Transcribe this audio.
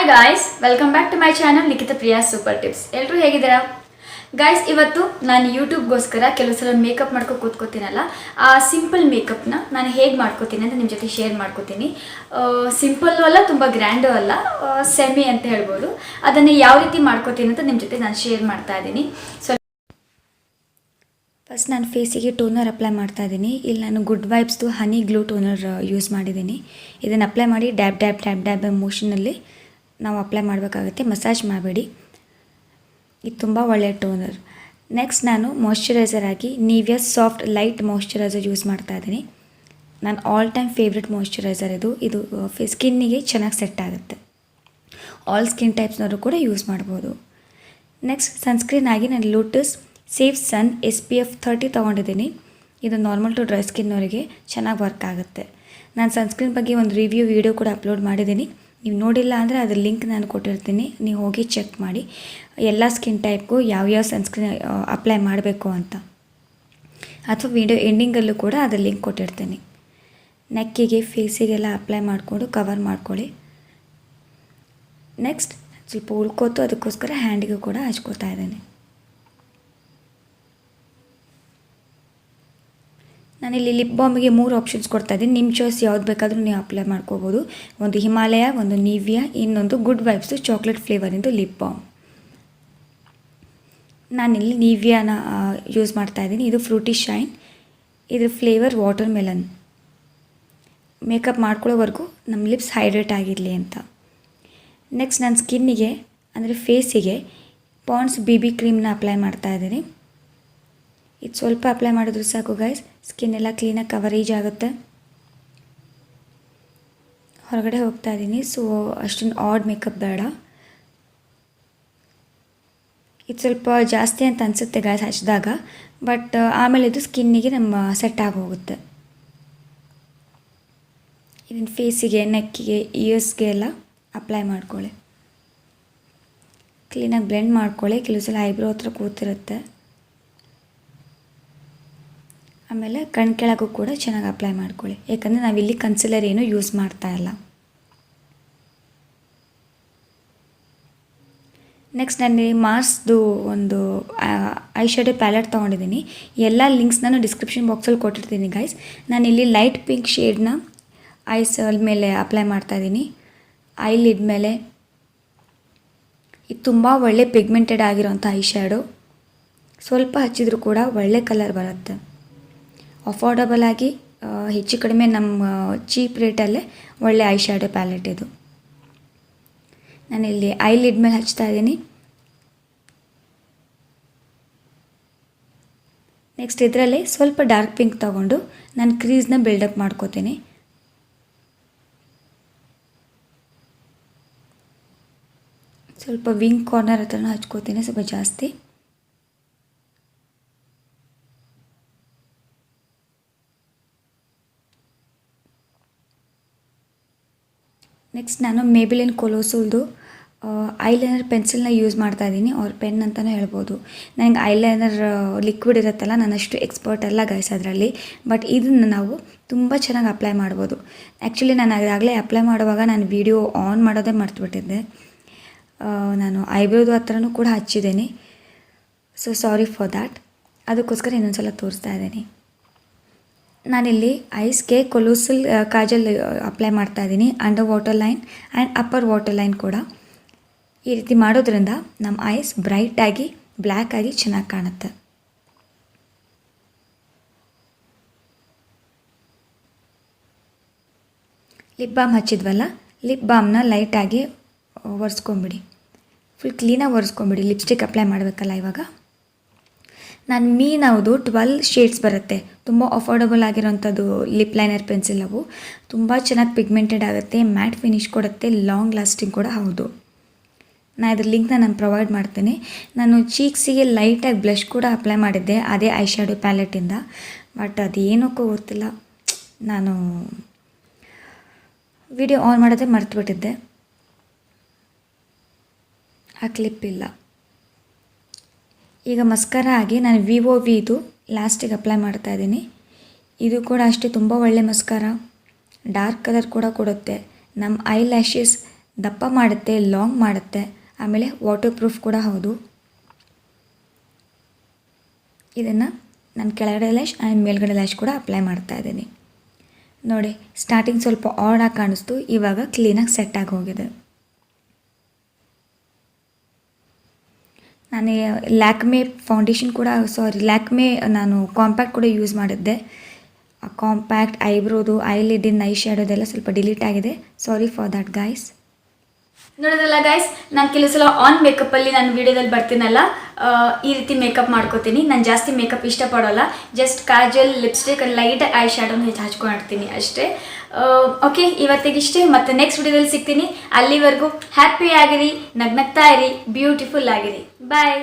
Hi guys, welcome back to my channel Nikhita Priya super tips. ಎಲ್ಲರೂ ಹೇಗಿದ್ದೀರಾ guys? ಇವತ್ತು ನಾನು ಯೂಟ್ಯೂಬ್ಗೋಸ್ಕರ ಕೆಲವು ಸಲ ಮೇಕಪ್ ಮಾಡ್ಕೊ ಕೂತ್ಕೋತೀನಲ್ಲ, ಆ ಸಿಂಪಲ್ ಮೇಕಪ್ನ ನಾನು ಹೇಗೆ ಮಾಡ್ಕೋತೀನಿ ಅಂತ ನಿಮ್ಮ ಜೊತೆ ಶೇರ್ ಮಾಡ್ಕೋತೀನಿ. ಸಿಂಪಲ್ಲು ಅಲ್ಲ, ತುಂಬ ಗ್ರ್ಯಾಂಡು ಅಲ್ಲ, ಸೆಮಿ ಅಂತ ಹೇಳ್ಬೋದು. ಅದನ್ನು ಯಾವ ರೀತಿ ಮಾಡ್ಕೋತೀನಿ ಅಂತ ನಿಮ್ಮ ಜೊತೆ ನಾನು ಶೇರ್ ಮಾಡ್ತಾ ಇದ್ದೀನಿ. ಫಸ್ಟ್ ನಾನು ಫೇಸಿಗೆ ಟೋನರ್ ಅಪ್ಲೈ ಮಾಡ್ತಾ ಇದ್ದೀನಿ. ಇಲ್ಲಿ ನಾನು ಗುಡ್ ವೈಬ್ಸ್ದು ಹನಿ ಗ್ಲೂ ಟೋನರ್ ಯೂಸ್ ಮಾಡಿದ್ದೀನಿ. ಇದನ್ನು ಅಪ್ಲೈ ಮಾಡಿ ಡ್ಯಾಬ್ ಡ್ಯಾಬ್ ಡ್ಯಾಬ್ ಡ್ಯಾಬ್ ಮೋಷನಲ್ಲಿ ನಾವು ಅಪ್ಲೈ ಮಾಡಬೇಕಾಗುತ್ತೆ, ಮಸಾಜ್ ಮಾಡಬೇಡಿ. ಇದು ತುಂಬ ಒಳ್ಳೆಯ ಟೋನರ್. ನೆಕ್ಸ್ಟ್ ನಾನು ಮಾಯ್ಶ್ಚರೈಸರ್ ಆಗಿ Nivea soft light moisturiser use ಮಾಡ್ತಾ ಇದ್ದೀನಿ. ನಾನು ಆಲ್ ಟೈಮ್ ಫೇವ್ರೆಟ್ ಮಾಯ್ಶ್ಚರೈಸರ್ ಇದು ಸ್ಕಿನ್ನಿಗೆ ಚೆನ್ನಾಗಿ ಸೆಟ್ ಆಗುತ್ತೆ. ಆಲ್ ಸ್ಕಿನ್ ಟೈಪ್ಸ್ನವರು ಕೂಡ ಯೂಸ್ ಮಾಡ್ಬೋದು. ನೆಕ್ಸ್ಟ್ ಸನ್ಸ್ಕ್ರೀನ್ ಆಗಿ ನಾನು ಲೋಟಸ್ ಸೇಫ್ ಸನ್ SPF 30 ತೊಗೊಂಡಿದ್ದೀನಿ. ಇದು ನಾರ್ಮಲ್ ಟು ಡ್ರೈ ಸ್ಕಿನ್ನವರಿಗೆ ಚೆನ್ನಾಗಿ ವರ್ಕ್ ಆಗುತ್ತೆ. ನಾನು ಸನ್ಸ್ಕ್ರೀನ್ ಬಗ್ಗೆ ಒಂದು ರಿವ್ಯೂ ವಿಡಿಯೋ ಕೂಡ ಅಪ್ಲೋಡ್ ಮಾಡಿದ್ದೀನಿ. ನೀವು ನೋಡಿಲ್ಲ ಅಂದರೆ ಅದ್ರ ಲಿಂಕ್ ನಾನು ಕೊಟ್ಟಿರ್ತೀನಿ, ನೀವು ಹೋಗಿ ಚೆಕ್ ಮಾಡಿ ಎಲ್ಲ ಸ್ಕಿನ್ ಟೈಪ್ಗೂ ಯಾವ್ಯಾವ ಸನ್ಸ್ಕ್ರೀನ್ ಅಪ್ಲೈ ಮಾಡಬೇಕು ಅಂತ, ಅಥವಾ ವಿಡಿಯೋ ಎಂಡಿಂಗಲ್ಲೂ ಕೂಡ ಅದ್ರ ಲಿಂಕ್ ಕೊಟ್ಟಿರ್ತೀನಿ. ನೆಕ್ಕಿಗೆ ಫೇಸಿಗೆಲ್ಲ ಅಪ್ಲೈ ಮಾಡಿಕೊಂಡು ಕವರ್ ಮಾಡ್ಕೊಳ್ಳಿ. ನೆಕ್ಸ್ಟ್ ಸ್ವಲ್ಪ ಉಳ್ಕೋತು, ಅದಕ್ಕೋಸ್ಕರ ಹ್ಯಾಂಡಿಗೂ ಕೂಡ ಹಚ್ಕೋತಾ ಇದ್ದೀನಿ. ನಾನಿಲ್ಲಿ ಲಿಪ್ ಬಾಮಿಗೆ 3 ಆಪ್ಷನ್ಸ್ ಕೊಡ್ತಾ ಇದ್ದೀನಿ. ನಿಮ್ಮ ಚಾಯ್ಸ್ ಯಾವ್ದು ಬೇಕಾದರೂ ನೀವು ಅಪ್ಲೈ ಮಾಡ್ಕೋಬೋದು. ಒಂದು ಹಿಮಾಲಯ, ಒಂದು ನಿವಿಯಾ, ಇನ್ನೊಂದು ಗುಡ್ ವೈಬ್ಸು ಚಾಕ್ಲೇಟ್ ಫ್ಲೇವರಿಂದು ಲಿಪ್ ಬಾಮ್. ನಾನಿಲ್ಲಿ ನಿವಿಯಾನ ಯೂಸ್ ಮಾಡ್ತಾಯಿದ್ದೀನಿ. ಇದು ಫ್ರೂಟಿ ಶೈನ್, ಇದ್ರ ಫ್ಲೇವರ್ ವಾಟರ್ ಮೆಲನ್. ಮೇಕಪ್ ಮಾಡ್ಕೊಳ್ಳೋವರೆಗೂ ನಮ್ಮ ಲಿಪ್ಸ್ ಹೈಡ್ರೇಟ್ ಆಗಿರಲಿ ಅಂತ. ನೆಕ್ಸ್ಟ್ ನನ್ನ ಸ್ಕಿನ್ನಿಗೆ ಅಂದರೆ ಫೇಸಿಗೆ ಪಾಂಡ್ಸ್ BB ಕ್ರೀಮ್ನ ಅಪ್ಲೈ ಮಾಡ್ತಾಯಿದ್ದೀನಿ. ಇದು ಸ್ವಲ್ಪ ಅಪ್ಲೈ ಮಾಡಿದ್ರು ಸಾಕು ಗೈಸ್, ಸ್ಕಿನ್ ಎಲ್ಲ ಕ್ಲೀನಾಗಿ ಕವರೇಜ್ ಆಗುತ್ತೆ. ಹೊರಗಡೆ ಹೋಗ್ತಾ ಇದ್ದೀನಿ, ಸೊ ಅಷ್ಟೊಂದು ಆಡ್ ಮೇಕಪ್ ಬೇಡ. ಇದು ಸ್ವಲ್ಪ ಜಾಸ್ತಿ ಅಂತ ಅನಿಸುತ್ತೆ ಗೈಸ್ ಹಚ್ಚಿದಾಗ, ಬಟ್ ಆಮೇಲೆ ಇದು ಸ್ಕಿನ್ನಿಗೆ ನಮ್ಮ ಸೆಟ್ ಆಗಿ ಹೋಗುತ್ತೆ. ಇದನ್ನು ಫೇಸಿಗೆ, ನೆಕ್ಕಿಗೆ, ಇಯರ್ಸ್ಗೆ ಎಲ್ಲ ಅಪ್ಲೈ ಮಾಡ್ಕೊಳ್ಳಿ. ಕ್ಲೀನಾಗಿ ಬ್ಲೆಂಡ್ ಮಾಡ್ಕೊಳ್ಳಿ. ಕೆಲವು ಸಲ ಐಬ್ರೋ ಹತ್ರ ಕೂತಿರುತ್ತೆ. ಆಮೇಲೆ ಕಣ್ಣು ಕೆಳಗೂ ಕೂಡ ಚೆನ್ನಾಗಿ ಅಪ್ಲೈ ಮಾಡ್ಕೊಳ್ಳಿ, ಯಾಕಂದರೆ ನಾವಿಲ್ಲಿ ಕನ್ಸಿಲರ್ ಏನೂ ಯೂಸ್ ಮಾಡ್ತಾ ಇಲ್ಲ. ನೆಕ್ಸ್ಟ್ ನಾನು ಮಾರ್ಸ್ದು ಒಂದು ಐಶ್ಯಾಡೋ ಪ್ಯಾಲೆಟ್ ತೊಗೊಂಡಿದ್ದೀನಿ. ಎಲ್ಲ ಲಿಂಕ್ಸ್ ನಾನು ಡಿಸ್ಕ್ರಿಪ್ಷನ್ ಬಾಕ್ಸಲ್ಲಿ ಕೊಟ್ಟಿರ್ತೀನಿ ಗೈಸ್. ನಾನಿಲ್ಲಿ ಲೈಟ್ ಪಿಂಕ್ ಶೇಡ್ನ ಐಸ್ ಮೇಲೆ ಅಪ್ಲೈ ಮಾಡ್ತಾಯಿದ್ದೀನಿ, ಐ ಲಿಡ್ ಮೇಲೆ. ಇದು ತುಂಬ ಒಳ್ಳೆ ಪಿಗ್ಮೆಂಟೆಡ್ ಆಗಿರೋಂಥ ಐಶ್ಯಾಡೋ. ಸ್ವಲ್ಪ ಹಚ್ಚಿದರೂ ಕೂಡ ಒಳ್ಳೆ ಕಲರ್ ಬರುತ್ತೆ. ಅಫೋರ್ಡಬಲ್ ಆಗಿ ಹೆಚ್ಚು ಕಡಿಮೆ ನಮ್ಮ ಚೀಪ್ ರೇಟಲ್ಲೇ ಒಳ್ಳೆ ಐಶ್ಯಾಡೋ ಪ್ಯಾಲೆಟ್ ಇದು. ನಾನಿಲ್ಲಿ ಐ ಲಿಡ್ ಮೇಲೆ ಹಚ್ತಾ ಇದ್ದೀನಿ. ನೆಕ್ಸ್ಟ್ ಇದರಲ್ಲಿ ಸ್ವಲ್ಪ ಡಾರ್ಕ್ ಪಿಂಕ್ ತೊಗೊಂಡು ನಾನು ಕ್ರೀಸ್ನ ಬಿಲ್ಡಪ್ ಮಾಡ್ಕೋತೀನಿ. ಸ್ವಲ್ಪ ವಿಂಗ್ ಕಾರ್ನರ್ ಹತ್ರನೂ ಹಚ್ಕೋತೀನಿ ಸ್ವಲ್ಪ ಜಾಸ್ತಿ. ನೆಕ್ಸ್ಟ್ ನಾನು ಮೇಬಿಲಿನ್ ಕೊಲೋಸಲ್ದು ಐಲೈನರ್ ಪೆನ್ಸಿಲ್ನ ಯೂಸ್ ಮಾಡ್ತಾ ಇದ್ದೀನಿ, ಅವ್ರ ಪೆನ್ ಅಂತಲೇ ಹೇಳ್ಬೋದು. ನನಗೆ ಐಲೈನರ್ ಲಿಕ್ವಿಡ್ ಇರುತ್ತಲ್ಲ, ನಾನು ಅಷ್ಟು ಎಕ್ಸ್ಪರ್ಟ್ ಅಲ್ಲ ಗೈಸ್ ಅದರಲ್ಲಿ, ಬಟ್ ಇದನ್ನು ನಾವು ತುಂಬ ಚೆನ್ನಾಗಿ ಅಪ್ಲೈ ಮಾಡ್ಬೋದು. ಆ್ಯಕ್ಚುಲಿ ನಾನು ಅದಾಗಲೇ ಅಪ್ಲೈ ಮಾಡುವಾಗ ನಾನು ವಿಡಿಯೋ ಆನ್ ಮಾಡೋದೇ ಮರ್ತುಬಿಟ್ಟಿದ್ದೆ. ನಾನು ಐಬ್ರೋದು ಹತ್ರನೂ ಕೂಡ ಹಚ್ಚಿದ್ದೀನಿ, ಸೊ ಸಾರಿ ಫಾರ್ ದ್ಯಾಟ್. ಅದಕ್ಕೋಸ್ಕರ ಇನ್ನೊಂದು ಸಲ ತೋರಿಸ್ತಾ ಇದ್ದೀನಿ. ನಾನಿಲ್ಲಿ ಐಸ್ಗೆ ಕೊಲೋಸಲ್ ಕಾಜಲ್ ಅಪ್ಲೈ ಮಾಡ್ತಾ ಇದ್ದೀನಿ, under water line and upper water line ಕೂಡ. ಈ ರೀತಿ ಮಾಡೋದ್ರಿಂದ ನಮ್ಮ ಐಸ್ ಬ್ರೈಟಾಗಿ ಬ್ಲ್ಯಾಕ್ ಆಗಿ ಚೆನ್ನಾಗಿ ಕಾಣುತ್ತೆ. ಲಿಪ್ ಬಾಮ್ ಹಚ್ಚಿದ್ವಲ್ಲ, ಲಿಪ್ ಬಾಮ್ನ ಲೈಟಾಗಿ ಒರೆಸ್ಕೊಂಬಿಡಿ, ಫುಲ್ ಕ್ಲೀನಾಗಿ ಒರೆಸ್ಕೊಂಬಿಡಿ. ಲಿಪ್ಸ್ಟಿಕ್ ಅಪ್ಲೈ ಮಾಡಬೇಕಲ್ಲ ಇವಾಗ. ನಾನು ಮೀನವುದು 12 ಶೇಡ್ಸ್ ಬರುತ್ತೆ, ತುಂಬ ಅಫೋರ್ಡಬಲ್ ಆಗಿರೋಂಥದ್ದು ಲಿಪ್ ಲೈನರ್ ಪೆನ್ಸಿಲ್. ಅವು ತುಂಬ ಚೆನ್ನಾಗಿ ಪಿಗ್ಮೆಂಟೆಡ್ ಆಗುತ್ತೆ, ಮ್ಯಾಟ್ ಫಿನಿಶ್ ಕೊಡುತ್ತೆ, ಲಾಂಗ್ ಲಾಸ್ಟಿಂಗ್ ಕೂಡ ಹೌದು. ನಾನು ಇದ್ರ ಲಿಂಕ್ನ ನಾನು ಪ್ರೊವೈಡ್ ಮಾಡ್ತೀನಿ. ನಾನು ಚೀಕ್ಸಿಗೆ ಲೈಟಾಗಿ ಬ್ಲಷ್ ಕೂಡ ಅಪ್ಲೈ ಮಾಡಿದ್ದೆ ಅದೇ ಐಶ್ಯಾಡೋ ಪ್ಯಾಲೆಟಿಂದ, ಬಟ್ ಅದೇನಕ್ಕೂ ಗೊತ್ತಿಲ್ಲ, ನಾನು ವಿಡಿಯೋ ಆನ್ ಮಾಡೋದೇ ಮರ್ತುಬಿಟ್ಟಿದ್ದೆ, ಆ ಕ್ಲಿಪ್ ಇಲ್ಲ. ಈಗ ಮಸ್ಕರ ಆಗಿ ನಾನು ವಿದು ಲಾಸ್ಟಿಗೆ ಅಪ್ಲೈ ಮಾಡ್ತಾಯಿದ್ದೀನಿ. ಇದು ಕೂಡ ಅಷ್ಟೇ ತುಂಬ ಒಳ್ಳೆ ಮಸ್ಕರ, ಡಾರ್ಕ್ ಕಲರ್ ಕೂಡ ಕೊಡುತ್ತೆ. ನಮ್ಮ ಐ ಲ್ಯಾಶಸ್ ದಪ್ಪ ಮಾಡುತ್ತೆ, ಲಾಂಗ್ ಮಾಡುತ್ತೆ, ಆಮೇಲೆ ವಾಟರ್ ಪ್ರೂಫ್ ಕೂಡ ಹೌದು. ಇದನ್ನು ನಾನು ಕೆಳಗಡೆ ಲ್ಯಾಶ್ ಆ್ಯಂಡ್ ಮೇಲ್ಗಡೆ ಲ್ಯಾಶ್ ಕೂಡ ಅಪ್ಲೈ ಮಾಡ್ತಾ ಇದ್ದೀನಿ. ನೋಡಿ, ಸ್ಟಾರ್ಟಿಂಗ್ ಸ್ವಲ್ಪ ಆಡಾಗಿ ಕಾಣಿಸ್ತು, ಇವಾಗ ಕ್ಲೀನಾಗಿ ಸೆಟ್ ಆಗಿ ಹೋಗಿದೆ. ನಾನು ಲ್ಯಾಕ್ಮೆ ಫೌಂಡೇಶನ್ ಕೂಡ ಲ್ಯಾಕ್ಮೆ ನಾನು ಕಾಂಪ್ಯಾಕ್ಟ್ ಕೂಡ ಯೂಸ್ ಮಾಡಿದ್ದೆ. ಆ ಕಾಂಪ್ಯಾಕ್ಟ್ ಐಬ್ರೋದು, ಐಲಿಡಿನ್, ಐ ಶ್ಯಾಡೋದೆಲ್ಲ ಸ್ವಲ್ಪ ಡಿಲೀಟ್ ಆಗಿದೆ. Sorry for that guys. ನೋಡೋದಲ್ಲ ಗೈಸ್, ನಾನು ಕೆಲವು ಸಲ ಆನ್ ಮೇಕಪ್ಪಲ್ಲಿ ನಾನು ವೀಡಿಯೋದಲ್ಲಿ ಬರ್ತೀನಲ್ಲ, ಈ ರೀತಿ ಮೇಕಪ್ ಮಾಡ್ಕೋತೀನಿ. ನಾನು ಜಾಸ್ತಿ ಮೇಕಪ್ ಇಷ್ಟಪಡೋಲ್ಲ. Just kajal, lipstick, light eye ಶ್ಯಾಡೋನ ಹಚ್ಕೊಂಡಿರ್ತೀನಿ ಅಷ್ಟೇ. ಓಕೆ, ಇವತ್ತಿಗಿಷ್ಟೇ. ಮತ್ತು ನೆಕ್ಸ್ಟ್ ವಿಡಿಯೋದಲ್ಲಿ ಸಿಗ್ತೀನಿ. ಅಲ್ಲಿವರೆಗೂ ಹ್ಯಾಪಿ ಆಗಿರಿ, ನಗ್ನಗ್ತಾ ಇರಿ, ಬ್ಯೂಟಿಫುಲ್ ಆಗಿರಿ. ಬಾಯ್.